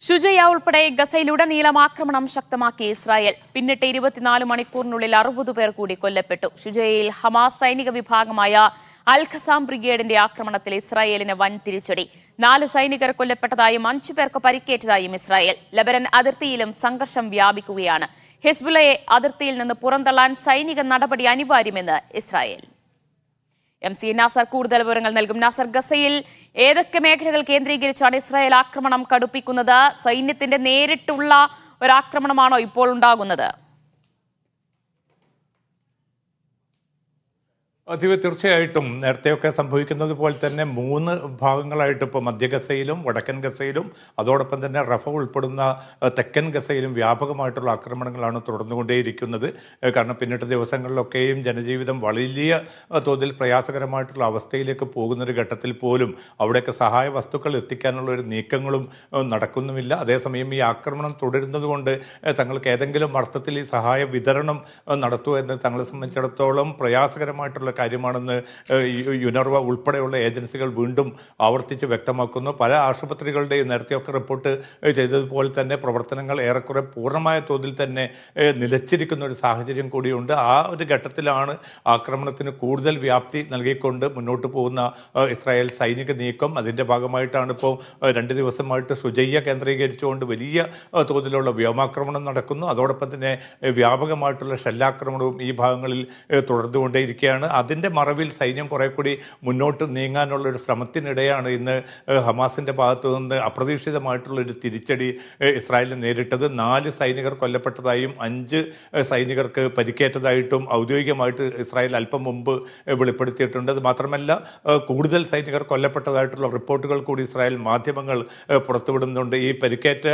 ഷുജയ ഉൾപ്പെടെ ഗസയിലുടനീളം ആക്രമണം ശക്തമാക്കി ഇസ്രായേൽ. പിന്നിട്ട് 24 മണിക്കൂറിനുള്ളിൽ 60 പേർ കൂടി കൊല്ലപ്പെട്ടു. ഷുജയയിൽ ഹമാസ് സൈനിക വിഭാഗമായ അൽ ഖസാം ബ്രിഗേഡിന്റെ ആക്രമണത്തിൽ ഇസ്രായേലിന് വൻ തിരിച്ചടി. 4 സൈനികർ കൊല്ലപ്പെട്ടതായും 5 പേർക്ക് പരിക്കേറ്റതായും ഇസ്രായേൽ. ലെബനൻ അതിർത്തിയിലും സംഘർഷം വ്യാപിക്കുകയാണ്. ഹിസ്ബുള്ളയെ അതിർത്തിയിൽ നിന്ന് പുറന്തള്ളാൻ സൈനിക നടപടി അനിവാര്യമെന്ന് ഇസ്രായേൽ. MC നാസർ കൂടുതൽ വിവരങ്ങൾ നൽകും. നാസർ, ഗസയിൽ ഏതൊക്കെ മേഖലകൾ കേന്ദ്രീകരിച്ചാണ് ഇസ്രായേൽ ആക്രമണം കടുപ്പിക്കുന്നത്? സൈന്യത്തിന്റെ നേരിട്ടുള്ള ഒരാക്രമണമാണോ ഇപ്പോൾ ഉണ്ടാകുന്നത്? തീർച്ചയായിട്ടും നേരത്തെയൊക്കെ സംഭവിക്കുന്നത് പോലെ തന്നെ 3 ഭാഗങ്ങളായിട്ട് ഇപ്പോൾ മധ്യ ഗസയിലും വടക്കൻ ഗസയിലും അതോടൊപ്പം തന്നെ റഫ ഉൾപ്പെടുന്ന തെക്കൻ ഗസയിലും വ്യാപകമായിട്ടുള്ള ആക്രമണങ്ങളാണ് തുടർന്നുകൊണ്ടേയിരിക്കുന്നത്. കാരണം പിന്നിട്ട ദിവസങ്ങളിലൊക്കെയും ജനജീവിതം വലിയ തോതിൽ പ്രയാസകരമായിട്ടുള്ള അവസ്ഥയിലേക്ക് പോകുന്നൊരു ഘട്ടത്തിൽ പോലും അവിടെയൊക്കെ സഹായ വസ്തുക്കൾ എത്തിക്കാനുള്ള ഒരു നീക്കങ്ങളും നടക്കുന്നുമില്ല. അതേസമയം ഈ ആക്രമണം തുടരുന്നത് കൊണ്ട് തങ്ങൾക്ക് ഏതെങ്കിലും അർത്ഥത്തിൽ ഈ സഹായ വിതരണം നടത്തുക എന്ന് തങ്ങളെ സംബന്ധിച്ചിടത്തോളം പ്രയാസകരമായിട്ടുള്ള കാര്യമാണെന്ന് യുനർവ ഉൾപ്പെടെയുള്ള ഏജൻസികൾ വീണ്ടും ആവർത്തിച്ച് വ്യക്തമാക്കുന്നു. പല ആശുപത്രികളുടെയും നേരത്തെയൊക്കെ റിപ്പോർട്ട് ചെയ്തതുപോലെ തന്നെ പ്രവർത്തനങ്ങൾ ഏറെക്കുറെ പൂർണ്ണമായ തോതിൽ തന്നെ നിലച്ചിരിക്കുന്ന ഒരു സാഹചര്യം കൂടിയുണ്ട്. ആ ഒരു ഘട്ടത്തിലാണ് ആക്രമണത്തിന് കൂടുതൽ വ്യാപ്തി നൽകിക്കൊണ്ട് മുന്നോട്ട് പോകുന്ന ഇസ്രായേൽ സൈനിക നീക്കം. അതിൻ്റെ ഭാഗമായിട്ടാണ് ഇപ്പോൾ 2 ദിവസമായിട്ട് ഷുജയ്യ കേന്ദ്രീകരിച്ചുകൊണ്ട് വലിയ തോതിലുള്ള വ്യോമാക്രമണം നടക്കുന്നു. അതോടൊപ്പം തന്നെ വ്യാപകമായിട്ടുള്ള ഷെല്ലാക്രമണവും ഈ ഭാഗങ്ങളിൽ തുടർന്നുകൊണ്ടേയിരിക്കുകയാണ്. അതിൻ്റെ മറവിൽ സൈന്യം കുറെ കൂടി മുന്നോട്ട് നീങ്ങാനുള്ള ഒരു ശ്രമത്തിനിടെയാണ് ഇന്ന് ഹമാസിൻ്റെ ഭാഗത്തു നിന്ന് അപ്രതീക്ഷിതമായിട്ടുള്ളൊരു തിരിച്ചടി ഇസ്രായേലിന് നേരിട്ടത്. 4 സൈനികർ കൊല്ലപ്പെട്ടതായും 5 സൈനികർക്ക് പരിക്കേറ്റതായിട്ടും ഔദ്യോഗികമായിട്ട് ഇസ്രായേൽ അല്പം മുമ്പ് വെളിപ്പെടുത്തിയിട്ടുണ്ട്. അത് മാത്രമല്ല കൂടുതൽ സൈനികർ കൊല്ലപ്പെട്ടതായിട്ടുള്ള റിപ്പോർട്ടുകൾ കൂടി ഇസ്രായേൽ മാധ്യമങ്ങൾ പുറത്തുവിടുന്നുണ്ട്. ഈ പരിക്കേറ്റ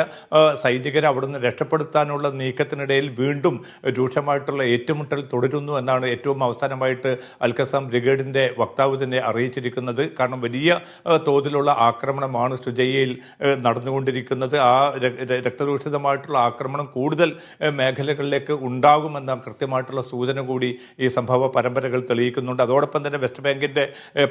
സൈനികരെ അവിടുന്ന് രക്ഷപ്പെടുത്താനുള്ള നീക്കത്തിനിടയിൽ വീണ്ടും രൂക്ഷമായിട്ടുള്ള ഏറ്റുമുട്ടൽ തുടരുന്നു എന്നാണ് ഏറ്റവും അവസാനമായിട്ട് അൽ ഖസാം ബ്രിഗേഡിന്റെ വക്താവ് തന്നെ അറിയിച്ചിരിക്കുന്നത്. കാരണം വലിയ തോതിലുള്ള ആക്രമണമാണ് ഷുജയ്യയിൽ നടന്നുകൊണ്ടിരിക്കുന്നത്. ആ രക്തരൂഷിതമായിട്ടുള്ള ആക്രമണം കൂടുതൽ മേഖലകളിലേക്ക് ഉണ്ടാകുമെന്ന കൃത്യമായിട്ടുള്ള സൂചന കൂടി ഈ സംഭവ പരമ്പരകൾ തെളിയിക്കുന്നുണ്ട്. അതോടൊപ്പം തന്നെ വെസ്റ്റ് ബാങ്കിന്റെ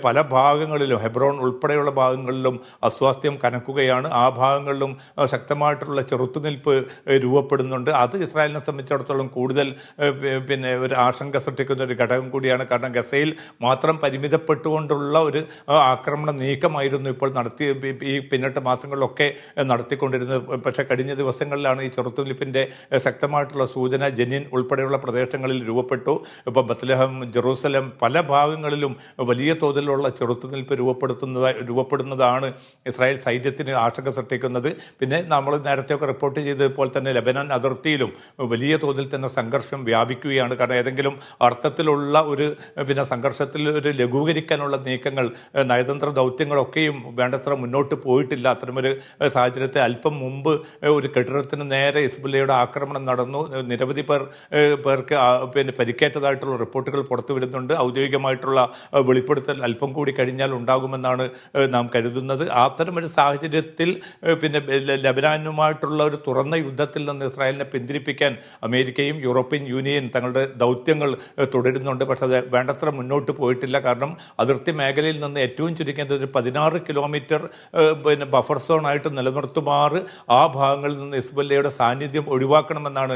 പല ഭാഗങ്ങളിലും ഹെബ്രോൺ ഉൾപ്പെടെയുള്ള ഭാഗങ്ങളിലും അസ്വാസ്ഥ്യം കനക്കുകയാണ്. ആ ഭാഗങ്ങളിലും ശക്തമായിട്ടുള്ള ചെറുത്തുനിൽപ്പ് രൂപപ്പെടുന്നുണ്ട്. അത് ഇസ്രായേലിനെ സംബന്ധിച്ചിടത്തോളം കൂടുതൽ ഒരു ആശങ്ക സൃഷ്ടിക്കുന്ന ഒരു ഘടകം കൂടിയാണ്. കാരണം ഗസയിൽ മാത്രം പരിമിതപ്പെട്ടുകൊണ്ടുള്ള ഒരു ആക്രമണ നീക്കമായിരുന്നു ഇപ്പോൾ ഈ പിന്നിട്ട മാസങ്ങളിലൊക്കെ നടത്തിക്കൊണ്ടിരുന്നത്. പക്ഷേ കഴിഞ്ഞ ദിവസങ്ങളിലാണ് ഈ ചെറുത്തുനിൽപ്പിൻ്റെ ശക്തമായിട്ടുള്ള സൂചന ജനീൻ ഉൾപ്പെടെയുള്ള പ്രദേശങ്ങളിൽ രൂപപ്പെട്ടു. ഇപ്പോൾ ബത്ലഹം, ജെറൂസലം പല ഭാഗങ്ങളിലും വലിയ തോതിലുള്ള ചെറുത്തുനിൽപ്പ് രൂപപ്പെടുന്നതാണ് ഇസ്രായേൽ സൈന്യത്തിന് ആശങ്ക സൃഷ്ടിക്കുന്നത്. പിന്നെ നമ്മൾ നേരത്തെയൊക്കെ റിപ്പോർട്ട് ചെയ്തതുപോലെ തന്നെ ലെബനാൻ അതിർത്തിയിലും വലിയ തോതിൽ തന്നെ സംഘർഷം വ്യാപിക്കുകയാണ്. കാരണം ഏതെങ്കിലും അർത്ഥത്തിലുള്ള ഒരു സംഘർഷത്തിൽ ഒരു ലഘൂകരിക്കാനുള്ള നീക്കങ്ങൾ, നയതന്ത്ര ദൗത്യങ്ങളൊക്കെയും വേണ്ടത്ര മുന്നോട്ട് പോയിട്ടില്ല. അത്തരമൊരു സാഹചര്യത്തിൽ അല്പം മുമ്പ് ഒരു കെട്ടിടത്തിന് നേരെ ഹിസ്ബുള്ളയുടെ ആക്രമണം നടന്നു. നിരവധി പേർക്ക് പരിക്കേറ്റതായിട്ടുള്ള റിപ്പോർട്ടുകൾ പുറത്തുവിടുന്നുണ്ട്. ഔദ്യോഗികമായിട്ടുള്ള വെളിപ്പെടുത്തൽ അല്പം കൂടി കഴിഞ്ഞാൽ ഉണ്ടാകുമെന്നാണ് നാം കരുതുന്നത്. അത്തരമൊരു സാഹചര്യത്തിൽ ലെബനാനുമായിട്ടുള്ള ഒരു തുറന്ന യുദ്ധത്തിൽ നിന്ന് ഇസ്രായേലിനെ പിന്തിരിപ്പിക്കാൻ അമേരിക്കയും യൂറോപ്യൻ യൂണിയൻ തങ്ങളുടെ ദൗത്യങ്ങൾ തുടരുന്നുണ്ട്. പക്ഷേ അത് വേണ്ടത്ര മുന്നോട്ട് പോയിട്ടില്ല. കാരണം അതിർത്തി മേഖലയിൽ നിന്ന് ഏറ്റവും ചുരുങ്ങിയത് ഒരു 16 കിലോമീറ്റർ ബഫർ സോൺ ആയിട്ട് നിലനിർത്തുമാറ് ആ ഭാഗങ്ങളിൽ നിന്ന് ഹിസ്ബുള്ളയുടെ സാന്നിധ്യം ഒഴിവാക്കണമെന്നാണ്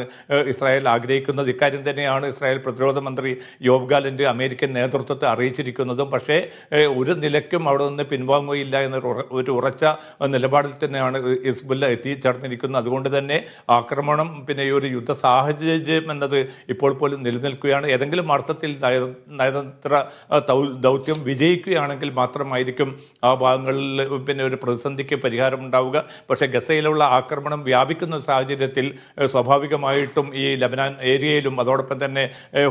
ഇസ്രായേൽ ആഗ്രഹിക്കുന്നത്. ഇക്കാര്യം തന്നെയാണ് ഇസ്രായേൽ പ്രതിരോധ മന്ത്രി യോവ് ഗാലന്റ് അമേരിക്കൻ നേതൃത്വത്തെ അറിയിച്ചിരിക്കുന്നതും. പക്ഷേ ഒരു നിലയ്ക്കും അവിടെ നിന്ന് പിൻവാങ്ങുകയില്ല എന്ന ഒരു ഉറച്ച നിലപാടിൽ തന്നെയാണ് ഹിസ്ബുള്ള എത്തിച്ചേർന്നിരിക്കുന്നത്. അതുകൊണ്ട് തന്നെ ആക്രമണം ഈ ഒരു യുദ്ധ സാഹചര്യം എന്നത് ഇപ്പോൾ പോലും നിലനിൽക്കുകയാണ്. ഏതെങ്കിലും അർത്ഥത്തിൽ നയതന്ത്ര ദൗത്യം വിജയിക്കുകയാണെങ്കിൽ മാത്രമായിരിക്കും ആ ഭാഗങ്ങളിൽ ഒരു പ്രതിസന്ധിക്ക് പരിഹാരം ഉണ്ടാവുക. പക്ഷേ ഗസയിലുള്ള ആക്രമണം വ്യാപിക്കുന്ന സാഹചര്യത്തിൽ സ്വാഭാവികമായിട്ടും ഈ ലബനാൻ ഏരിയയിലും അതോടൊപ്പം തന്നെ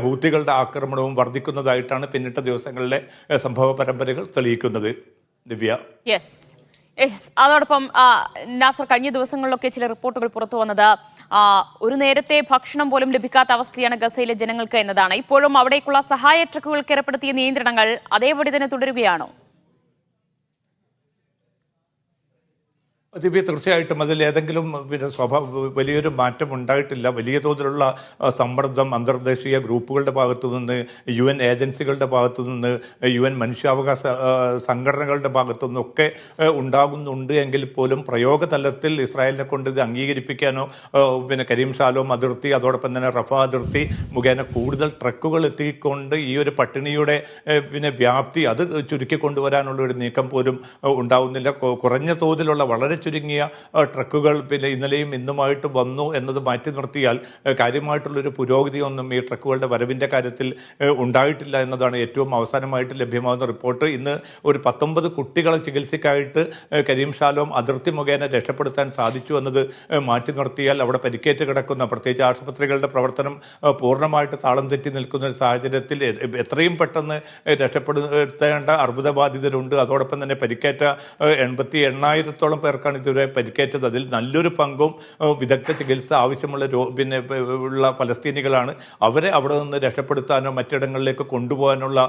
ഹൂത്തികളുടെ ആക്രമണവും വർദ്ധിക്കുന്നതായിട്ടാണ് പിന്നിട്ട ദിവസങ്ങളിലെ സംഭവ പരമ്പരകൾ തെളിയിക്കുന്നത്. ദിവ്യ. അതോടൊപ്പം നാസർ, കഴിഞ്ഞ ദിവസങ്ങളിലൊക്കെ ചില റിപ്പോർട്ടുകൾ പുറത്തു വന്നത് ഒരു നേരത്തെ ഭക്ഷണം പോലും ലഭിക്കാത്ത അവസ്ഥയാണ് ഗസയിലെ ജനങ്ങൾക്ക് എന്നതാണ്. ഇപ്പോഴും അവിടേക്കുള്ള സഹായ ട്രക്കുകൾക്ക് ഏർപ്പെടുത്തിയ നിയന്ത്രണങ്ങൾ അതേപടി തന്നെ തുടരുകയാണോ? ദിവ്യ, തീർച്ചയായിട്ടും അതിൽ ഏതെങ്കിലും പിന്നെ വലിയൊരു മാറ്റം ഉണ്ടായിട്ടില്ല. വലിയ തോതിലുള്ള സമ്മർദ്ദം അന്തർദേശീയ ഗ്രൂപ്പുകളുടെ ഭാഗത്തു നിന്ന്, UN ഏജൻസികളുടെ ഭാഗത്തു നിന്ന്, UN മനുഷ്യാവകാശ സംഘടനകളുടെ ഭാഗത്തു നിന്നൊക്കെ ഉണ്ടാകുന്നുണ്ട് എങ്കിൽ പോലും പ്രയോഗതലത്തിൽ ഇസ്രായേലിനെ കൊണ്ട് ഇത് അംഗീകരിപ്പിക്കാനോ പിന്നെ കരീം ഷാലോം അതിർത്തി, അതോടൊപ്പം തന്നെ റഫ അതിർത്തി മുഖേന കൂടുതൽ ട്രക്കുകൾ എത്തിക്കൊണ്ട് ഈ ഒരു പട്ടിണിയുടെ പിന്നെ വ്യാപ്തി അത് ചുരുക്കി കൊണ്ടുവരാനുള്ള ഒരു നീക്കം പോലും ഉണ്ടാവുന്നില്ല. കുറഞ്ഞ തോതിലുള്ള വളരെ ചുരുങ്ങിയ ട്രക്കുകൾ പിന്നെ ഇന്നലെയും ഇന്നുമായിട്ട് വന്നു എന്നത് മാറ്റി നിർത്തിയാൽ കാര്യമായിട്ടുള്ളൊരു പുരോഗതിയൊന്നും ഈ ട്രക്കുകളുടെ വരവിൻ്റെ കാര്യത്തിൽ ഉണ്ടായിട്ടില്ല എന്നതാണ് ഏറ്റവും അവസാനമായിട്ട് ലഭ്യമാകുന്ന റിപ്പോർട്ട്. ഇന്ന് ഒരു 19 കുട്ടികളെ ചികിത്സയ്ക്കായിട്ട് കരീം ഷാലോം അതിർത്തി മുഖേന രക്ഷപ്പെടുത്താൻ സാധിച്ചു എന്നത് മാറ്റി നിർത്തിയാൽ അവിടെ പരിക്കേറ്റ് കിടക്കുന്ന, പ്രത്യേകിച്ച് ആശുപത്രികളുടെ പ്രവർത്തനം പൂർണ്ണമായിട്ട് താളം തെറ്റി നിൽക്കുന്ന ഒരു സാഹചര്യത്തിൽ എത്രയും പെട്ടെന്ന് രക്ഷപ്പെടുത്തേണ്ട അർബുദബാധിതരുണ്ട്. അതോടൊപ്പം തന്നെ പരിക്കേറ്റ 88,000-ഓളം പേർക്കാണ് ഇതുവരെ പരിക്കേറ്റത്. അതിൽ നല്ലൊരു പങ്കും വിദഗ്ധ ചികിത്സ ആവശ്യമുള്ള പിന്നെ ഉള്ള ഫലസ്തീനികളാണ്. അവരെ അവിടെ നിന്ന് രക്ഷപ്പെടുത്താനോ മറ്റിടങ്ങളിലേക്ക് കൊണ്ടുപോകാനുള്ള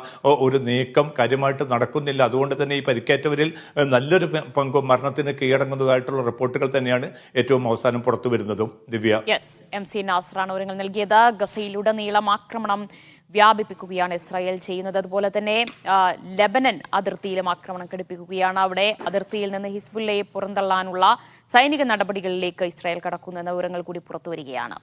ഒരു നീക്കം കാര്യമായിട്ട് നടക്കുന്നില്ല. അതുകൊണ്ട് തന്നെ ഈ പരിക്കേറ്റവരിൽ നല്ലൊരു പങ്കും മരണത്തിന് കീഴടങ്ങുന്നതായിട്ടുള്ള റിപ്പോർട്ടുകൾ തന്നെയാണ് ഏറ്റവും അവസാനം പുറത്തു വരുന്നതും. ദിവ്യ, MC നാസറാണ് വിവരങ്ങൾ നൽകിയത്. ഗസയിലുടനീളം ആക്രമണം വ്യാപിപ്പിക്കുകയാണ് ഇസ്രായേൽ ചെയ്യുന്നത്. അതുപോലെ തന്നെ ലെബനൻ അതിർത്തിയിലും ആക്രമണം ഘടിപ്പിക്കുകയാണ്. അവിടെ അതിർത്തിയിൽ നിന്ന് ഹിസ്ബുല്ലയെ പുറന്തള്ളാനുള്ള സൈനിക നടപടികളിലേക്ക് ഇസ്രായേൽ കടക്കുന്നുവെന്ന വിവരങ്ങൾ കൂടി പുറത്തുവരികയാണ്.